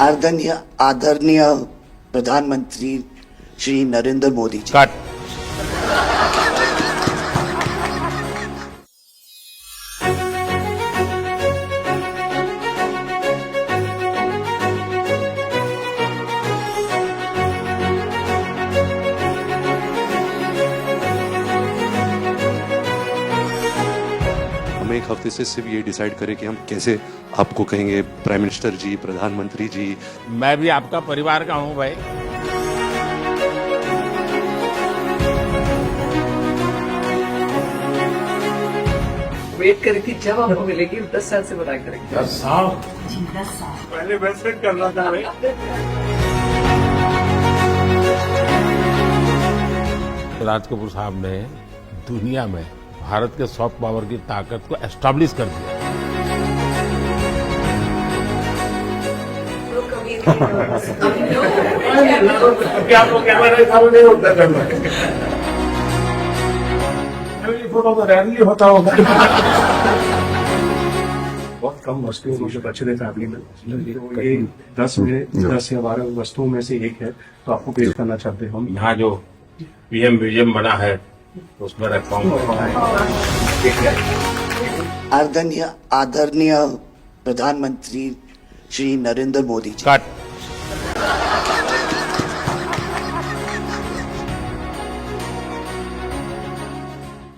आदरणीय आदरणीय प्रधानमंत्री श्री नरेंद्र मोदी जी। कट। हम एक हफ्ते से सिर्फ ये डिसाइड करें कि हम कैसे आपको कहेंगे प्राइम मिनिस्टर जी, प्रधानमंत्री जी। मैं भी आपका परिवार का हूं भाई। वेट करी थी जब आपको मिलेगी 10 साल से बताया करेंगे। 10 साल पहले वैसे करना था भाई। राज कपूर साहब ने दुनिया में भारत के सॉफ्ट पावर की ताकत को एस्टैब्लिश कर दिया। आपको कैमरा सामने नहीं होता करना। ये फोटो तो रैली होता होगा। बहुत कम वस्तुओं में जो बचे थे फैमिली में, तो ये 10 या 12 वस्तुओं में से एक है, तो आपको पेश करना चाहते हैं हम। यहाँ जो पीएम म्यूजियम बना है उसमें रखा हूँ। आदरणीय आदरणीय प्रधानमंत्री श्री नरेंद्र मोदी जी। कट।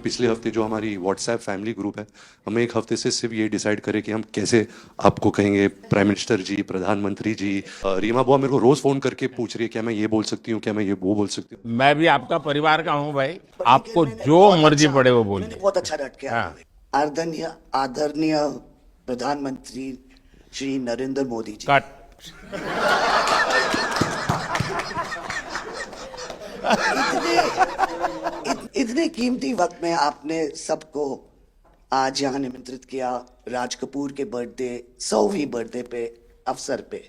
पिछले हफ्ते जो हमारी व्हाट्सएप फैमिली ग्रुप है, हम एक हफ्ते से सिर्फ ये डिसाइड करें कि हम कैसे आपको कहेंगे प्राइम मिनिस्टर जी, प्रधानमंत्री जी। रीमा बुआ मेरे को रोज फोन करके पूछ रही है क्या मैं ये बोल सकती हूँ, क्या मैं ये वो बोल सकती हूँ। मैं भी आपका परिवार का हूं भाई। आपको जो मर्जी पड़े वो बोलिए। बहुत अच्छा रट के हाँ। आदरणीय आदरणीय प्रधानमंत्री श्री नरेंद्र मोदी जी। कट। इतने कीमती वक्त में आपने सबको आज यहाँ निमंत्रित किया राज कपूर के बर्थडे 100वीं बर्थडे पे अवसर पे।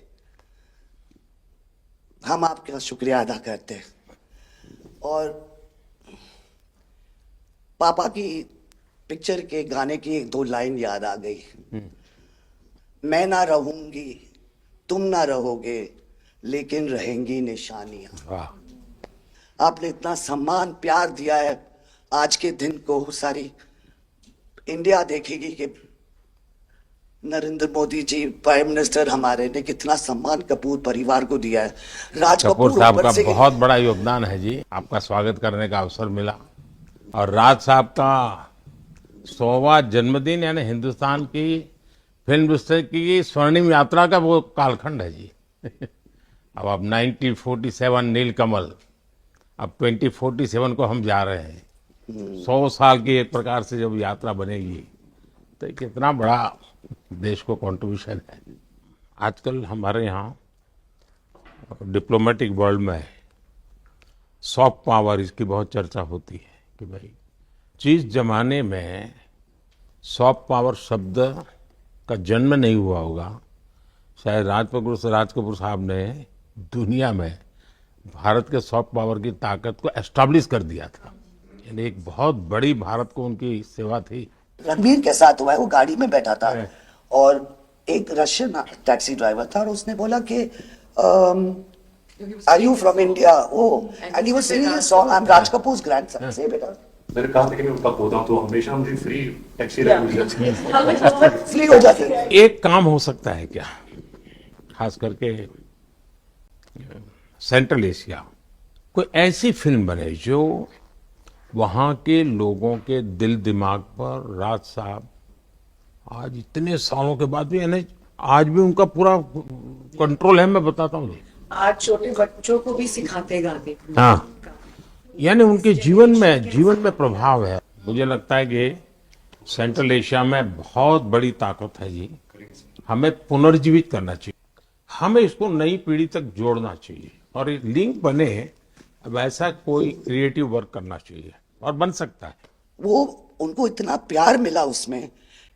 हम आपका शुक्रिया अदा करते हैं। और पापा की पिक्चर के गाने की एक दो लाइन याद आ गई। मैं ना रहूंगी, तुम ना रहोगे, लेकिन रहेंगी निशानियां। वाह। आपने इतना सम्मान प्यार दिया है। आज के दिन को सारी इंडिया देखेगी कि नरेंद्र मोदी जी प्राइम मिनिस्टर हमारे ने कितना सम्मान कपूर परिवार को दिया है। राज कपूर साहब ऊपर का से बहुत बड़ा योगदान है जी। आपका स्वागत करने का अवसर मिला। और राज साहब का 100वां जन्मदिन यानी हिंदुस्तान की फिल्म इंडस्ट्री की स्वर्णिम यात्रा का वो कालखंड है जी। अब 1947 नीलकमल, अब 2047 को हम जा रहे हैं। 100 साल की एक प्रकार से जब यात्रा बनेगी तो ये कितना बड़ा देश को कंट्रीब्यूशन है। आजकल हमारे यहाँ डिप्लोमेटिक वर्ल्ड में सॉफ्ट पावर इसकी बहुत चर्चा होती है कि भाई जिस जमाने में सॉफ्ट पावर शब्द का जन्म नहीं हुआ होगा, शायद राज कपूर साहब ने दुनिया में भारत के सॉफ्ट पावर की ताकत को एस्टैब्लिश कर दिया था। यानी एक बहुत बड़ी भारत को उनकी सेवा थी। रणबीर के साथ हुआ है, वो गाड़ी में बैठा था और एक रशियन टैक्सी ड्राइवर था और उसने बोला कि are you from India? Oh, and he was singing a song, I am Raj Kapoor's grandson. से बेटा मैंने कहा था कि मैं उनका पोता हूं, तो हमेशा मुझे फ्री टैक्सी राइड मिल जाती है। फ्री हो जाती है। एक काम हो सकता है क्या, खास करके सेंट्रल एशिया, कोई ऐसी फिल्म बने जो वहाँ के लोगों के दिल दिमाग पर राज साहब आज इतने सालों के बाद भी, यानी आज भी उनका पूरा कंट्रोल है। मैं बताता हूँ, आज छोटे बच्चों को भी सिखाते गाने। हाँ, यानी उनके जीवन में प्रभाव है। मुझे लगता है कि सेंट्रल एशिया में बहुत बड़ी ताकत है जी। हमें पुनर्जीवित करना चाहिए, हमें इसको नई पीढ़ी तक जोड़ना चाहिए और एक लिंक बने। अब ऐसा कोई क्रिएटिव वर्क करना चाहिए और बन सकता है। वो उनको इतना प्यार मिला उसमें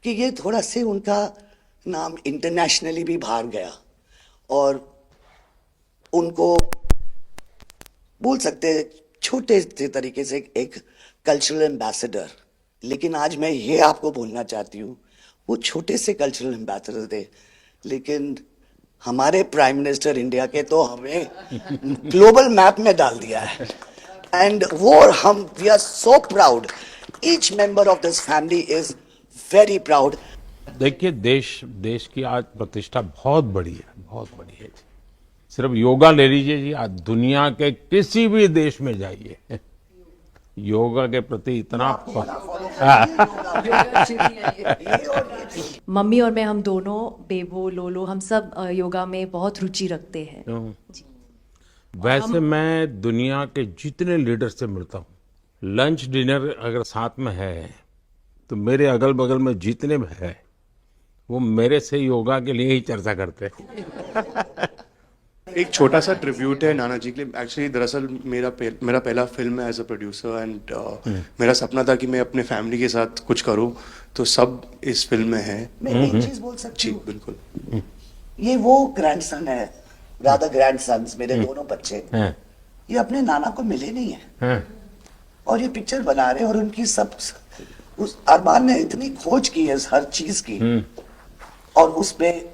कि ये थोड़ा से उनका नाम इंटरनेशनली भी बाहर गया और उनको बोल सकते हैं छोटे से तरीके से एक कल्चरल एम्बेसडर। लेकिन आज मैं ये आपको बोलना चाहती हूँ, वो छोटे से कल्चरल एम्बेसडर थे, लेकिन हमारे प्राइम मिनिस्टर इंडिया के तो हमें ग्लोबल मैप में डाल दिया है एंड वो हम we are so proud each member of this family is very proud देखिए देश की आज प्रतिष्ठा बहुत बड़ी है, बहुत बड़ी है। सिर्फ योगा ले लीजिए जी, आज दुनिया के किसी भी देश में जाइए, योगा के प्रति इतना मम्मी और मैं हम दोनों बेबो लोलो हम सब योगा में बहुत रुचि रखते हैं। वैसे मैं दुनिया के जितने लीडर से मिलता हूँ, लंच डिनर अगर साथ में है तो मेरे अगल बगल में जितने भी है वो मेरे से योगा के लिए ही चर्चा करते हैं। एक छोटा सा ट्रिब्यूट है नाना जी के लिए। एक्चुअली दरअसल मेरा पहला फिल्म है एज अ प्रोड्यूसर एंड मेरा सपना था कि मैं अपने फैमिली के साथ कुछ करूं, तो सब इस फिल्म में है। मैं एक चीज बोल सकती जी हूँ, बिल्कुल। ये वो ग्रैंडसन है, रादर ग्रैंडसन्स मेरे दोनों बच्चे, हैं, ये अपने नाना को मिले नहीं है हैं। और ये पिक्चर बना रहे हैं और उनकी सब उस अरमान ने इतनी खोज की है हर चीज की और उसमें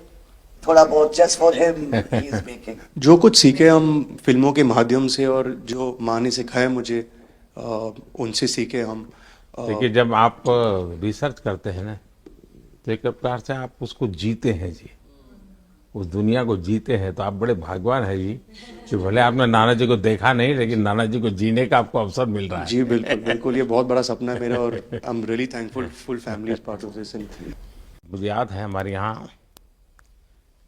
थोड़ा बहुत just for him he is making. जो कुछ सीखे हम फिल्मों के माध्यम से और जो माँ ने सिखाया मुझे, उनसे सीखे हम। देखिए जब आप रिसर्च करते हैं ना तो एक प्रकार से आप उसको जीते हैं जी, उस दुनिया को जीते हैं, तो आप बड़े भाग्यवान हैं जी कि भले आपने नाना जी को देखा नहीं लेकिन नाना जी को जीने का आपको अवसर मिल रहा है। जी बिल्कुल बिल्कुल, ये बहुत बड़ा सपना है मेरा और I am really thankful, full family is part of this. मुझे याद है हमारे यहाँ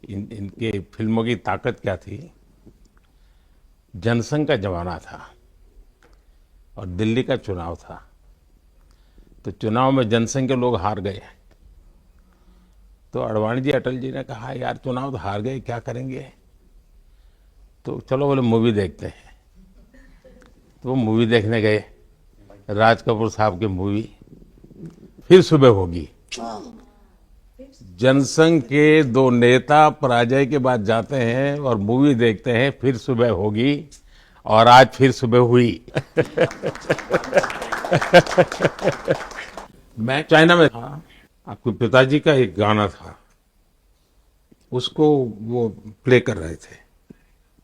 इनके फिल्मों की ताकत क्या थी, जनसंघ का जमाना था और दिल्ली का चुनाव था, तो चुनाव में जनसंघ के लोग हार गए, तो अडवाणी जी अटल जी ने कहा यार चुनाव तो हार गए, क्या करेंगे, तो चलो बोले मूवी देखते हैं। तो वो मूवी देखने गए, राज कपूर साहब की मूवी फिर सुबह होगी। जनसंघ के दो नेता पराजय के बाद जाते हैं और मूवी देखते हैं फिर सुबह होगी, और आज फिर सुबह हुई। मैं चाइना में था, आपके पिताजी का एक गाना था, उसको वो प्ले कर रहे थे,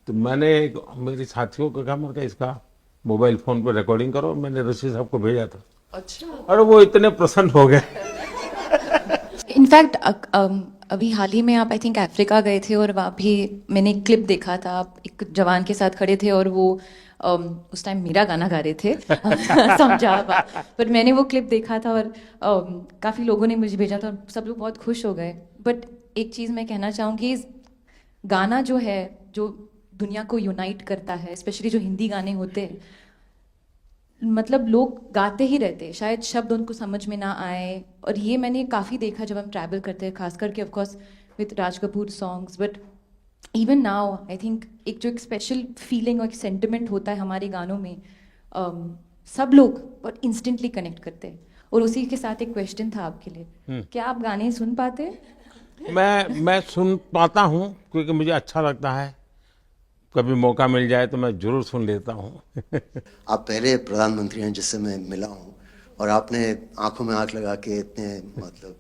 तो मैंने मेरे साथियों को कहा, मैंने कहा इसका मोबाइल फोन पर रिकॉर्डिंग करो, मैंने ऋषि साहब को भेजा था। अच्छा। और वो इतने प्रसन्न हो गए। इनफैक्ट अभी हाल ही में आप आई थिंक अफ्रीका गए थे और वहाँ भी मैंने एक क्लिप देखा था, आप एक जवान के साथ खड़े थे और वो उस टाइम मेरा गाना गा रहे थे। समझा आप, पर मैंने वो क्लिप देखा था और काफ़ी लोगों ने मुझे भेजा था और सब लोग बहुत खुश हो गए। बट एक चीज़ मैं कहना चाहूँगी, गाना जो है जो दुनिया को यूनाइट करता है, स्पेशली जो हिंदी गाने होते हैं, मतलब लोग गाते ही रहते हैं, शायद शब्द उनको समझ में ना आए। और ये मैंने काफ़ी देखा जब हम ट्रैवल करते हैं, खास करके of course with Raj Kapoor songs, but even now I think एक जो एक स्पेशल फीलिंग और एक सेंटिमेंट होता है हमारे गानों में, सब लोग बहुत इंस्टेंटली कनेक्ट करते हैं। और उसी के साथ एक क्वेश्चन था आपके लिए, क्या आप गाने सुन पाते हैं? मैं सुन पाता हूँ क्योंकि मुझे अच्छा लगता है, कभी मौका मिल जाए तो मैं जरूर सुन लेता हूँ। आप पहले प्रधानमंत्री हैं जिससे मैं मिला हूँ और आपने आंखों में आंख लगा के इतने मतलब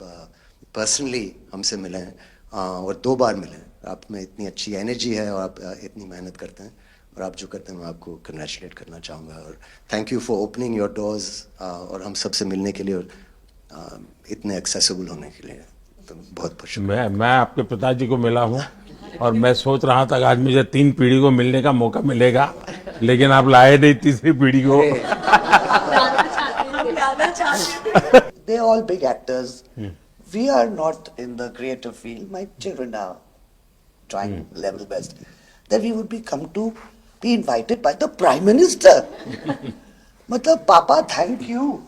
पर्सनली हमसे मिले हैं और 2 बार मिले हैं। आप में इतनी अच्छी एनर्जी है और आप इतनी मेहनत करते हैं और आप जो करते हैं मैं आपको कंग्रेचुलेट करना चाहूँगा और thank you for opening your doors और हम सबसे मिलने के लिए और इतने एक्सेसिबल होने के लिए, तो बहुत बहुत शुक्रिया। मैं आपके पिताजी को मिला हूँ और मैं सोच रहा था कि आज मुझे 3 पीढ़ी को मिलने का मौका मिलेगा, लेकिन आप लाए नहीं तीसरी पीढ़ी को। They're all big actors. We are not in the creative field. My children are trying level best. That we would be invited by the Prime Minister. मतलब पापा थैंक यू।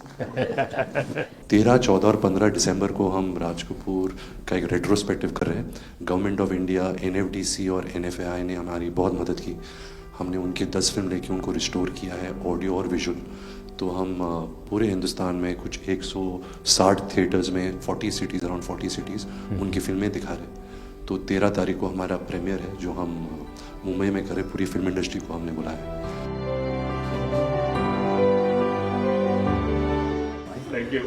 13, 14 और 15 दिसंबर को हम राज कपूर का एक रेट्रोस्पेक्टिव कर रहे हैं। गवर्नमेंट ऑफ इंडिया, NFDC और NFAI ने हमारी बहुत मदद की। हमने उनके 10 फिल्म लेके उनको रिस्टोर किया है, ऑडियो और विजुअल। तो हम पूरे हिंदुस्तान में कुछ 160 थिएटर्स में 40 सिटीज़, अराउंड 40 सिटीज़ उनकी फिल्में दिखा रहे हैं। तो 13 तारीख को हमारा प्रीमियर है जो हम मुंबई में करें। पूरी फिल्म इंडस्ट्री को हमने बुलाया है। Thank you.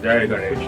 जय गणेश।